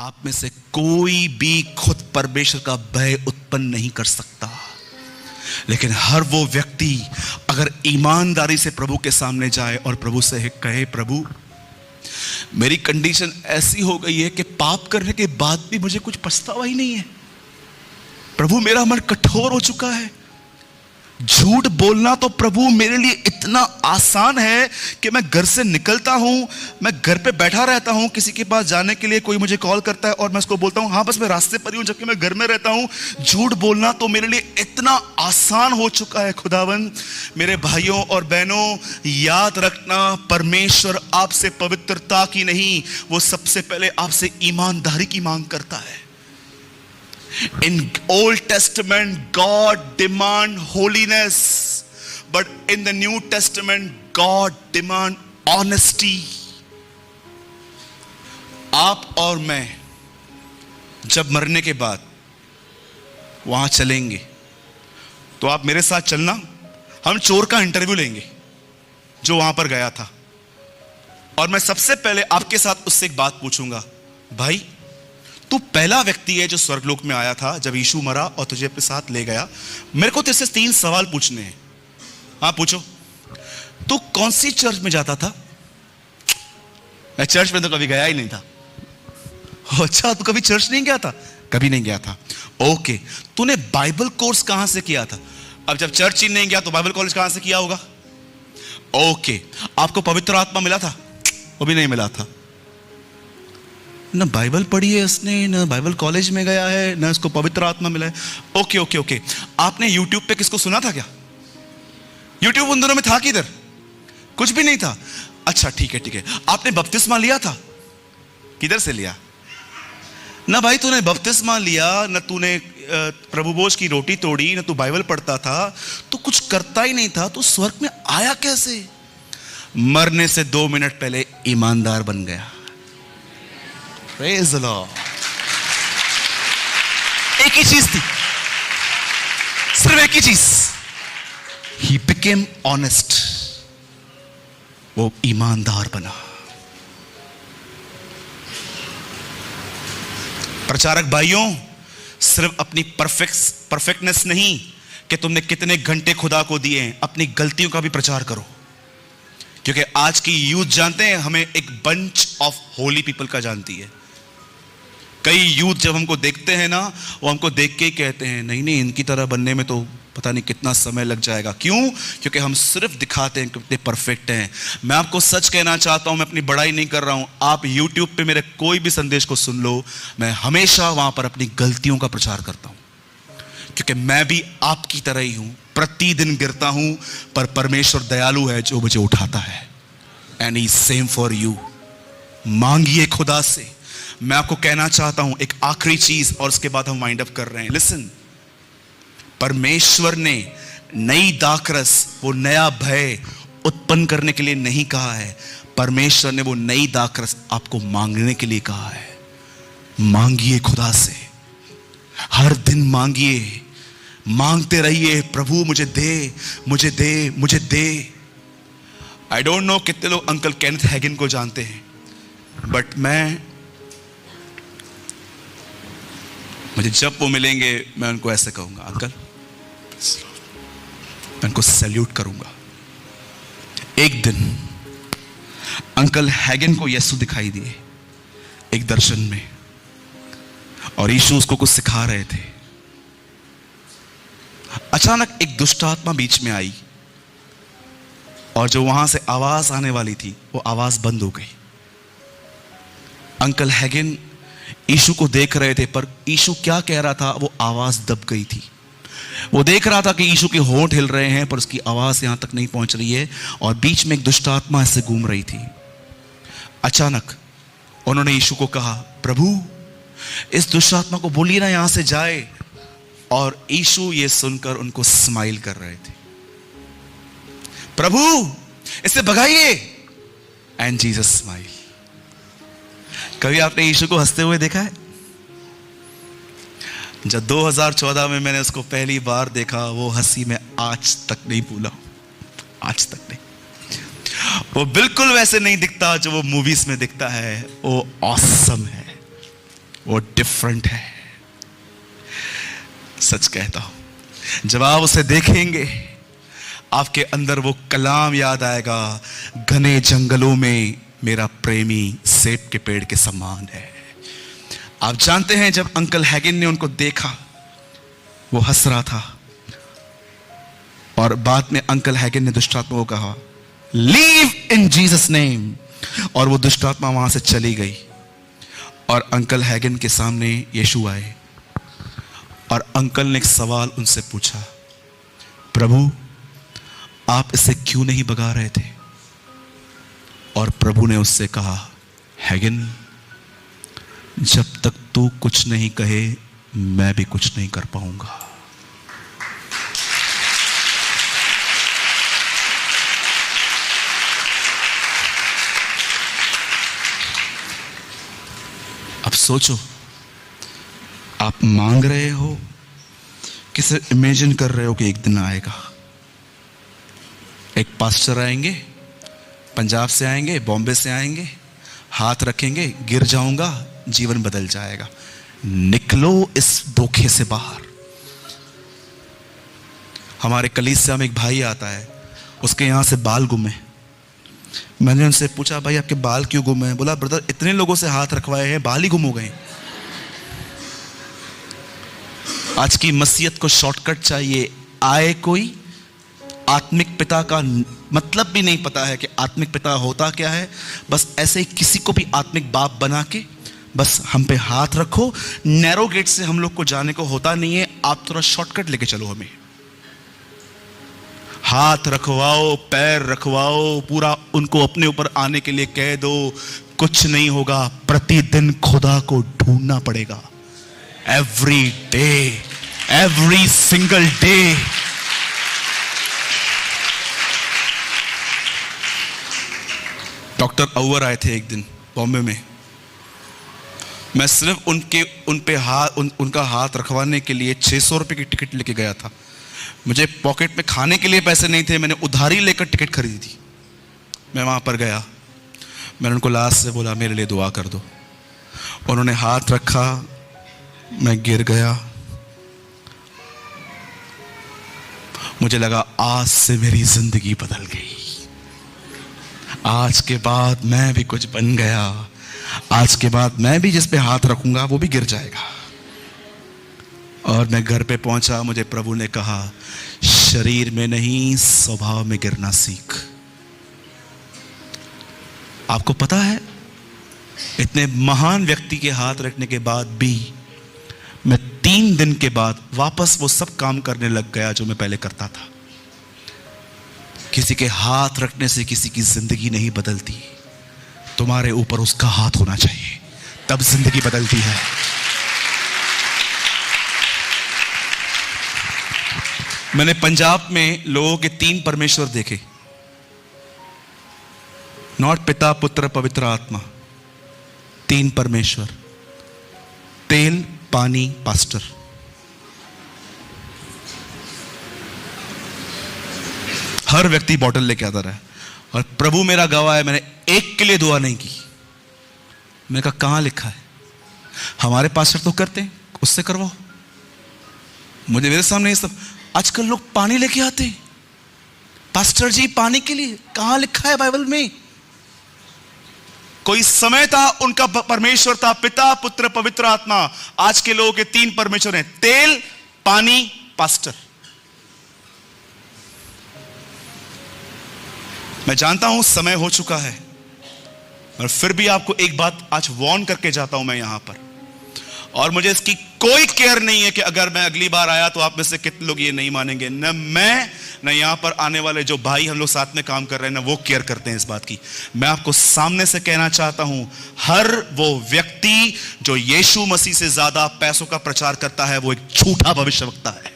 आप में से कोई भी खुद परमेश्वर का भय उत्पन्न नहीं कर सकता, लेकिन हर वो व्यक्ति अगर ईमानदारी से प्रभु के सामने जाए और प्रभु से कहे, प्रभु मेरी कंडीशन ऐसी हो गई है कि पाप करने के बाद भी मुझे कुछ पछतावा ही नहीं है। प्रभु मेरा मन कठोर हो चुका है। झूठ बोलना तो प्रभु मेरे लिए इतना आसान है कि मैं घर से निकलता हूं, मैं घर पे बैठा रहता हूं, किसी के पास जाने के लिए कोई मुझे कॉल करता है और मैं उसको बोलता हूं हाँ बस मैं रास्ते पर ही हूं, जबकि मैं घर में रहता हूं। झूठ बोलना तो मेरे लिए इतना आसान हो चुका है। खुदावन, मेरे भाइयों और बहनों, याद रखना, परमेश्वर आपसे पवित्रता की नहीं, वो सबसे पहले आपसे ईमानदारी की मांग करता है। In Old Testament, God demand holiness, but in the New Testament, God demand honesty. आप और मैं जब मरने के बाद वहां चलेंगे, तो आप मेरे साथ चलना। हम चोर का इंटरव्यू लेंगे जो वहां पर गया था, और मैं सबसे पहले आपके साथ उससे एक बात पूछूंगा, भाई तू पहला व्यक्ति है जो स्वर्गलोक में आया था जब यीशु मरा और तुझे अपने साथ ले गया। मेरे को तेरे से 3 सवाल पूछने हैं। हाँ पूछो। तू कौन सी चर्च में जाता था? मैं चर्च में तो कभी गया ही नहीं था। अच्छा, तू कभी चर्च नहीं गया था? कभी नहीं गया था। ओके, तूने बाइबल कोर्स कहां से किया था? अब जब चर्च ही नहीं गया तो बाइबल कॉलेज कहां से किया होगा? ओके, आपको पवित्र आत्मा मिला था? वो भी नहीं मिला था। ना बाइबल पढ़ी है उसने, ना बाइबल कॉलेज में गया है, ना उसको पवित्र आत्मा मिला है। ओके ओके ओके, आपने यूट्यूब पे किसको सुना था क्या? यूट्यूब उन दिनों में था किधर? कुछ भी नहीं था। अच्छा ठीक है ठीक है, आपने बपतिस्मा लिया था? किधर से लिया? ना भाई तूने बपतिस्मा लिया, ना तूने प्रभु भोज की रोटी तोड़ी, ना तू बाइबल पढ़ता था, तो कुछ करता ही नहीं था, तो स्वर्ग में आया कैसे? मरने से 2 मिनट पहले ईमानदार बन गया। Praise the Lord. एक ही चीज थी, सिर्फ एक ही चीज। He became honest. वो ईमानदार बना। प्रचारक भाइयों, सिर्फ अपनी परफेक्टनेस नहीं कि तुमने कितने घंटे खुदा को दिए हैं, अपनी गलतियों का भी प्रचार करो। क्योंकि आज की यूथ जानते हैं, हमें एक बंच ऑफ होली पीपल का जानती है। कई यूथ जब हमको देखते हैं ना, वो हमको देख के ही कहते हैं नहीं नहीं, इनकी तरह बनने में तो पता नहीं कितना समय लग जाएगा। क्यों? क्योंकि हम सिर्फ दिखाते हैं कितने परफेक्ट हैं। मैं आपको सच कहना चाहता हूं, मैं अपनी बड़ाई नहीं कर रहा हूं। आप YouTube पे मेरे कोई भी संदेश को सुन लो, मैं हमेशा वहां पर अपनी गलतियों का प्रचार करता हूं, क्योंकि मैं भी आपकी तरह ही हूं, प्रतिदिन गिरता हूं, पर परमेश्वर दयालु है जो मुझे उठाता है। एंड ही सेम फॉर यू। मांगिए खुदा से। मैं आपको कहना चाहता हूं एक आखिरी चीज, और उसके बाद हम वाइंड अप कर रहे हैं। लिसन, परमेश्वर ने नई दाखरस, वो नया भय उत्पन्न करने के लिए नहीं कहा है। परमेश्वर ने वो नई दाखरस आपको मांगने के लिए कहा है। मांगिए खुदा से, हर दिन मांगिए, मांगते रहिए, प्रभु मुझे दे, मुझे दे, मुझे दे। आई डोंट नो कितने लोग अंकल केनेथ हैगिन को जानते हैं, बट मुझे जब वो मिलेंगे मैं उनको ऐसे कहूंगा, अंकल, मैं उनको सैल्यूट करूंगा। एक दिन अंकल हैगिन को यीशु दिखाई दिए एक दर्शन में, और यीशु उसको कुछ सिखा रहे थे। अचानक एक दुष्ट आत्मा बीच में आई, और जो वहां से आवाज आने वाली थी वो आवाज बंद हो गई। अंकल हैगिन यीशु को देख रहे थे, पर यीशु क्या कह रहा था वो आवाज दब गई थी। वो देख रहा था कि यीशु के होंठ हिल रहे हैं, पर उसकी आवाज यहां तक नहीं पहुंच रही है, और बीच में एक दुष्ट आत्मा ऐसे घूम रही थी। अचानक उन्होंने यीशु को कहा, प्रभु इस दुष्ट आत्मा को बोलिए ना यहां से जाए। और यीशु ये सुनकर उनको स्माइल कर रहे थे, प्रभु इसे भगाइए। And Jesus smile. कभी आपने यीशु को हंसते हुए देखा है? जब 2014 में मैंने उसको पहली बार देखा, वो हंसी मैं आज तक नहीं भूला, आज तक नहीं। वो बिल्कुल वैसे नहीं दिखता जो वो मूवीज में दिखता है। वो ऑसम है, वो डिफरेंट है। सच कहता हूं, जब आप उसे देखेंगे आपके अंदर वो कलाम याद आएगा, घने जंगलों में मेरा प्रेमी सेब के पेड़ के समान है। आप जानते हैं जब अंकल हैगिन ने उनको देखा, वो हंस रहा था, और बाद में अंकल हैगिन ने दुष्टात्मा को कहा, लीव इन जीसस नेम, और वो दुष्टात्मा वहां से चली गई। और अंकल हैगिन के सामने यीशु आए, और अंकल ने एक सवाल उनसे पूछा, प्रभु आप इसे क्यों नहीं भगा रहे थे? और प्रभु ने उससे कहा, हैगिन जब तक तू कुछ नहीं कहे मैं भी कुछ नहीं कर पाऊंगा। अब सोचो, आप मांग रहे हो कि सिर्फ इमेजिन कर रहे हो कि एक दिन आएगा, एक पास्टर आएंगे, पंजाब से आएंगे, बॉम्बे से आएंगे, हाथ रखेंगे, गिर जाऊंगा, जीवन बदल जाएगा। निकलो इस धोखे से बाहर। हमारे कलीसिया में एक भाई आता है, उसके यहां से बाल गुम है। मैंने उनसे पूछा, भाई आपके बाल क्यों गुम है? बोला, ब्रदर इतने लोगों से हाथ रखवाए हैं, बाल ही गुम हो गए। आज की मसीहत को शॉर्टकट चाहिए। आए कोई, आत्मिक पिता का मतलब भी नहीं पता है कि आत्मिक पिता होता क्या है, बस ऐसे ही किसी को भी आत्मिक बाप बना के बस हम पे हाथ रखो। नैरो गेट से हम लोग को जाने को होता नहीं है, आप थोड़ा शॉर्टकट लेके चलो। हमें हाथ रखवाओ, पैर रखवाओ, पूरा उनको अपने ऊपर आने के लिए कह दो। कुछ नहीं होगा, प्रतिदिन खुदा को ढूंढना पड़ेगा। Every day, every single day. Doctor अव्वर आए थे एक दिन बॉम्बे में। मैं सिर्फ उनका हाथ रखवाने के लिए 600 रुपए की टिकट लेके गया था। मुझे पॉकेट में खाने के लिए पैसे नहीं थे, मैंने उधारी लेकर टिकट खरीदी थी। मैं वहां पर गया, मैंने उनको लास्ट से बोला, मेरे लिए दुआ कर दो। उन्होंने हाथ रखा, मैं गिर गया। मुझे लगा आज से मेरी जिंदगी बदल गई। आज के बाद मैं भी कुछ बन गया। आज के बाद मैं भी जिस पे हाथ रखूंगा वो भी गिर जाएगा। और मैं घर पे पहुंचा, मुझे प्रभु ने कहा, शरीर में नहीं स्वभाव में गिरना सीख। आपको पता है, इतने महान व्यक्ति के हाथ रखने के बाद भी मैं 3 दिन के बाद वापस वो सब काम करने लग गया जो मैं पहले करता था। किसी के हाथ रखने से किसी की जिंदगी नहीं बदलती, तुम्हारे ऊपर उसका हाथ होना चाहिए, तब जिंदगी बदलती है। मैंने पंजाब में लोगों के 3 परमेश्वर देखे, नॉट पिता पुत्र पवित्र आत्मा, 3 परमेश्वर, तेल पानी पास्टर। हर व्यक्ति बॉटल लेके आता रहा, और प्रभु मेरा गवाह है, मैंने एक के लिए दुआ नहीं की। मैंने कहा कहां लिखा है? हमारे पास्टर तो करते हैं, उससे करवाओ। मुझे मेरे सामने ये सब, आजकल लोग पानी लेके आते हैं, पास्टर जी पानी के लिए, कहां लिखा है बाइबल में? कोई समय था उनका परमेश्वर था पिता पुत्र पवित्र आत्मा। आज के लोगों के 3 परमेश्वर हैं, तेल पानी पास्टर। मैं जानता हूं समय हो चुका है, और फिर भी आपको एक बात आज वार्न करके जाता हूं मैं यहां पर। और मुझे इसकी कोई केयर नहीं है कि अगर मैं अगली बार आया तो आप में से कितने लोग ये नहीं मानेंगे। न मैं, न यहां पर आने वाले जो भाई हम लोग साथ में काम कर रहे हैं, ना वो केयर करते हैं इस बात की। मैं आपको सामने से कहना चाहता हूं, हर वो व्यक्ति जो यीशु मसीह से ज्यादा पैसों का प्रचार करता है, वो एक झूठा भविष्यवक्ता है।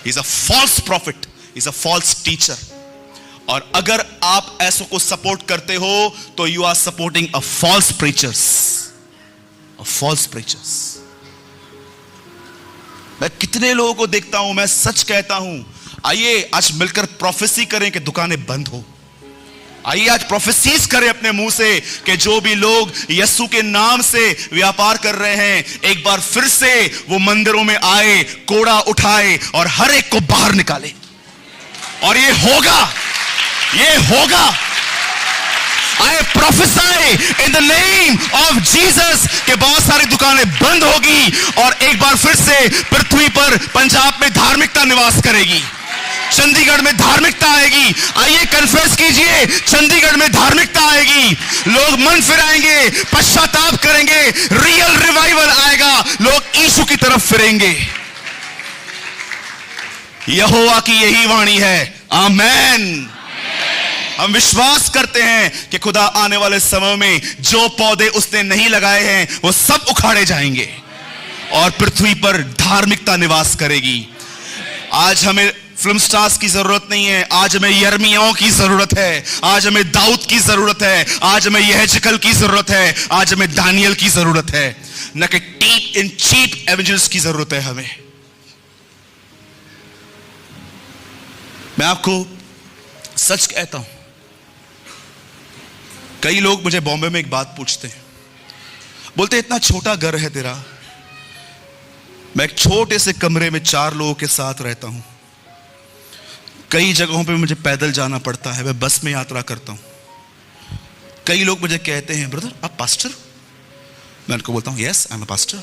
He is a false prophet, he is a false teacher। और अगर आप ऐसों को सपोर्ट करते हो तो you are supporting a false preachers, a false preachers. मैं कितने लोगों को देखता हूं, मैं सच कहता हूं, आइए आज मिलकर प्रोफेसी करें कि दुकानें बंद हो। आइए आज प्रोफेसीज करें अपने मुंह से कि जो भी लोग यीशु के नाम से व्यापार कर रहे हैं, एक बार फिर से वो मंदिरों में आए, कोड़ा उठाए और हर एक को बाहर निकाले। और ये होगा, ये होगा। I prophesy in the name of Jesus कि बहुत सारी दुकानें बंद होगी और एक बार फिर से पृथ्वी पर पंजाब में धार्मिकता निवास करेगी, चंडीगढ़ में धार्मिकता आएगी। आइए कन्फेस कीजिए, चंडीगढ़ में धार्मिकता आएगी, लोग मन फिराएंगे, पश्चाताप करेंगे, रियल रिवाइवल आएगा, लोग यीशु की तरफ फिरेंगे। यहोवा की यही वाणी है। आमेन। हम विश्वास करते हैं कि खुदा आने वाले समय में जो पौधे उसने नहीं लगाए हैं वो सब उखाड़े जाएंगे और पृथ्वी पर धार्मिकता निवास करेगी। आज हमें फिल्म स्टार्स की जरूरत नहीं है, आज हमें यर्मियाओं की जरूरत है, आज हमें दाऊद की जरूरत है, आज हमें यहेजकेल की जरूरत है, आज हमें दानियल की जरूरत है, न कि चीप एवेंजर्स की जरूरत है हमें। मैं आपको सच कहता हूं, कई लोग मुझे बॉम्बे में एक बात पूछते हैं, बोलते इतना छोटा घर है तेरा। मैं एक छोटे से कमरे में 4 लोगों के साथ रहता हूं, कई जगहों पे मुझे पैदल जाना पड़ता है, मैं बस में यात्रा करता हूं। कई लोग मुझे कहते हैं ब्रदर आप पास्टर? मैं उनको बोलता हूं yes I am a pastor.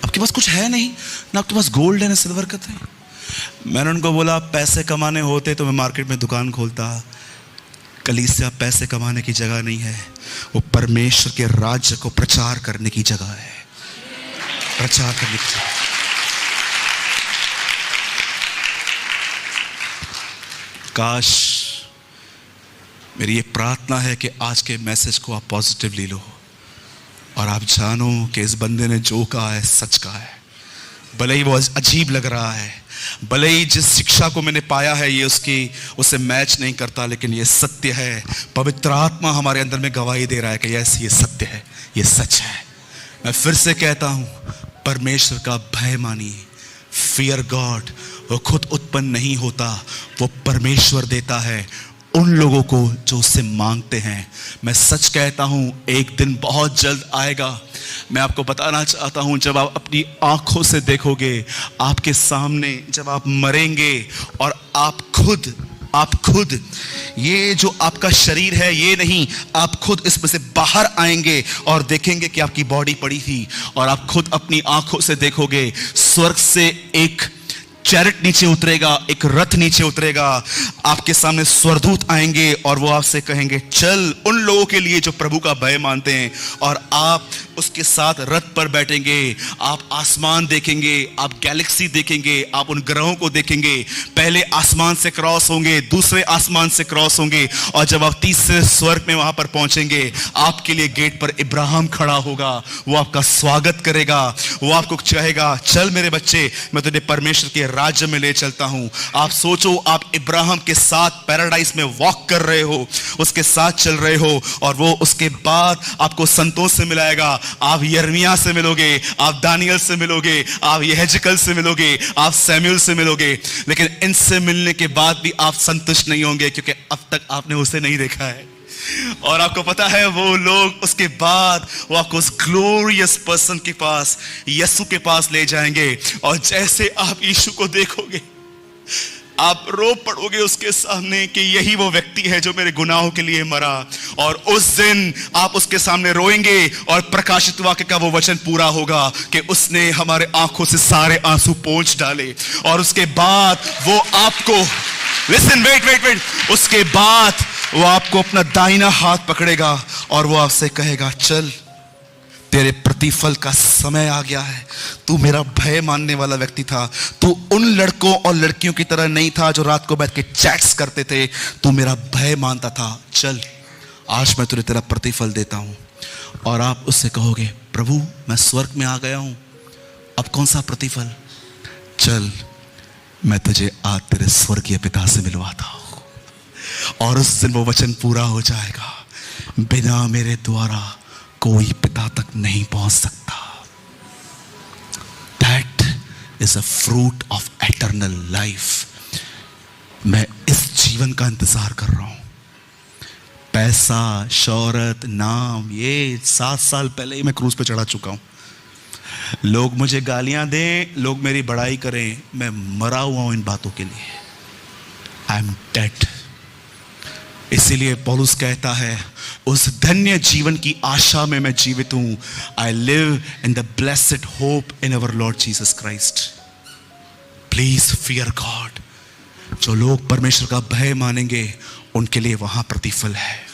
आपके पास कुछ है नहीं ना, आपके पास गोल्ड है ना सिल्वर का है। मैंने उनको बोला पैसे कमाने होते तो मैं मार्केट में दुकान खोलता। कलीसिया पैसे कमाने की जगह नहीं है, वो परमेश्वर के राज्य को प्रचार करने की जगह है, प्रचार करने की जगह। काश मेरी ये प्रार्थना है कि आज के मैसेज को आप पॉजिटिवली लो और आप जानो कि इस बंदे ने जो कहा है सच कहा है। भले ही वो अजीब लग रहा है, भले ही जिस शिक्षा को मैंने पाया है ये उससे मैच नहीं करता, लेकिन ये सत्य है। पवित्र आत्मा हमारे अंदर में गवाही दे रहा है कि यस ये सत्य है, ये सच है। मैं फिर से कहता हूं, परमेश्वर का भय मानिए, फियर गॉड। वो खुद उत्पन्न नहीं होता, वो परमेश्वर देता है उन लोगों को जो उससे मांगते हैं। मैं सच कहता हूं, एक दिन बहुत जल्द आएगा। मैं आपको बताना चाहता हूं, जब आप अपनी आंखों से देखोगे, आपके सामने जब आप मरेंगे और आप खुद ये जो आपका शरीर है ये नहीं, आप खुद इसमें से बाहर आएंगे और देखेंगे कि आपकी बॉडी पड़ी थी, और आप खुद अपनी आंखों से देखोगे स्वर्ग से एक चैरिट नीचे उतरेगा, एक रथ नीचे उतरेगा, आपके सामने स्वर्गदूत आएंगे और वो आपसे कहेंगे चल। उन लोगों के लिए जो प्रभु का भय मानते हैं, और आप उसके साथ रथ पर बैठेंगे। आप आसमान देखेंगे, आप गैलेक्सी देखेंगे, आप उन ग्रहों को देखेंगे। पहले आसमान से क्रॉस होंगे, दूसरे आसमान से क्रॉस होंगे, और जब आप तीसरे स्वर्ग में वहां पर पहुंचेंगे, आपके लिए गेट पर इब्राहिम खड़ा होगा। वो आपका स्वागत करेगा, वो आपको कहेगा चल मेरे बच्चे, मैं तुझे परमेश्वर के राज्य में ले चलता हूं। आप सोचो, आप इब्राहिम के साथ पैराडाइज में वॉक कर रहे हो, उसके साथ चल रहे हो, और वो उसके बाद आपको संतों से मिलाएगा। आप यिर्मयाह से मिलोगे, आप दानियल से मिलोगे, आप यहेजकेल से मिलोगे, आप सैमुएल से मिलोगे। लेकिन इनसे मिलने के बाद भी आप संतुष्ट नहीं होंगे, क्योंकि अब तक आपने उसे नहीं देखा है। और आपको पता है, वो लोग उसके बाद वो आपको उस ग्लोरियस पर्सन के पास, यीशु के पास ले जाएंगे, और जैसे आप यीशु को देखोगे, आप रो पड़ोगे उसके सामने कि यही वो व्यक्ति है जो मेरे गुनाहों के लिए मरा। और उस दिन आप उसके सामने रोएंगे, और प्रकाशित वाक्य का वो वचन पूरा होगा कि उसने हमारे आंखों से सारे आंसू पोंछ डाले। और उसके बाद वो आपको, लिसन, वेट, उसके बाद वो आपको अपना दाहिना हाथ पकड़ेगा और वो आपसे कहेगा चल, तेरे प्रतिफल का समय आ गया है। तू मेरा भय मानने वाला व्यक्ति था, तू उन लड़कों और लड़कियों की तरह नहीं था जो रात को बैठ के चैट्स करते थे, तू मेरा भय मानता था। चल, आज मैं तुझे तेरा प्रतिफल देता हूं। और आप उससे कहोगे प्रभु मैं स्वर्ग में आ गया हूं, अब कौन सा प्रतिफल? चल, मैं तुझे आज तेरे स्वर्गीय पिता से मिलवाता हूं। और उस दिन वो वचन पूरा हो जाएगा, बिना मेरे द्वारा कोई पिता तक नहीं पहुंच सकता। That is a fruit of eternal life। मैं इस जीवन का इंतजार कर रहा हूं, पैसा, शौहरत, नाम, ये 7 साल पहले ही मैं क्रूज पे चढ़ा चुका हूं। लोग मुझे गालियां दें, लोग मेरी बड़ाई करें, मैं मरा हुआ हूं इन बातों के लिए। I am dead. इसीलिए पौलुस कहता है, उस धन्य जीवन की आशा में मैं जीवित हूं। I live in the blessed hope in our Lord Jesus Christ. Please fear God. जो लोग परमेश्वर का भय मानेंगे, उनके लिए वहां प्रतिफल है।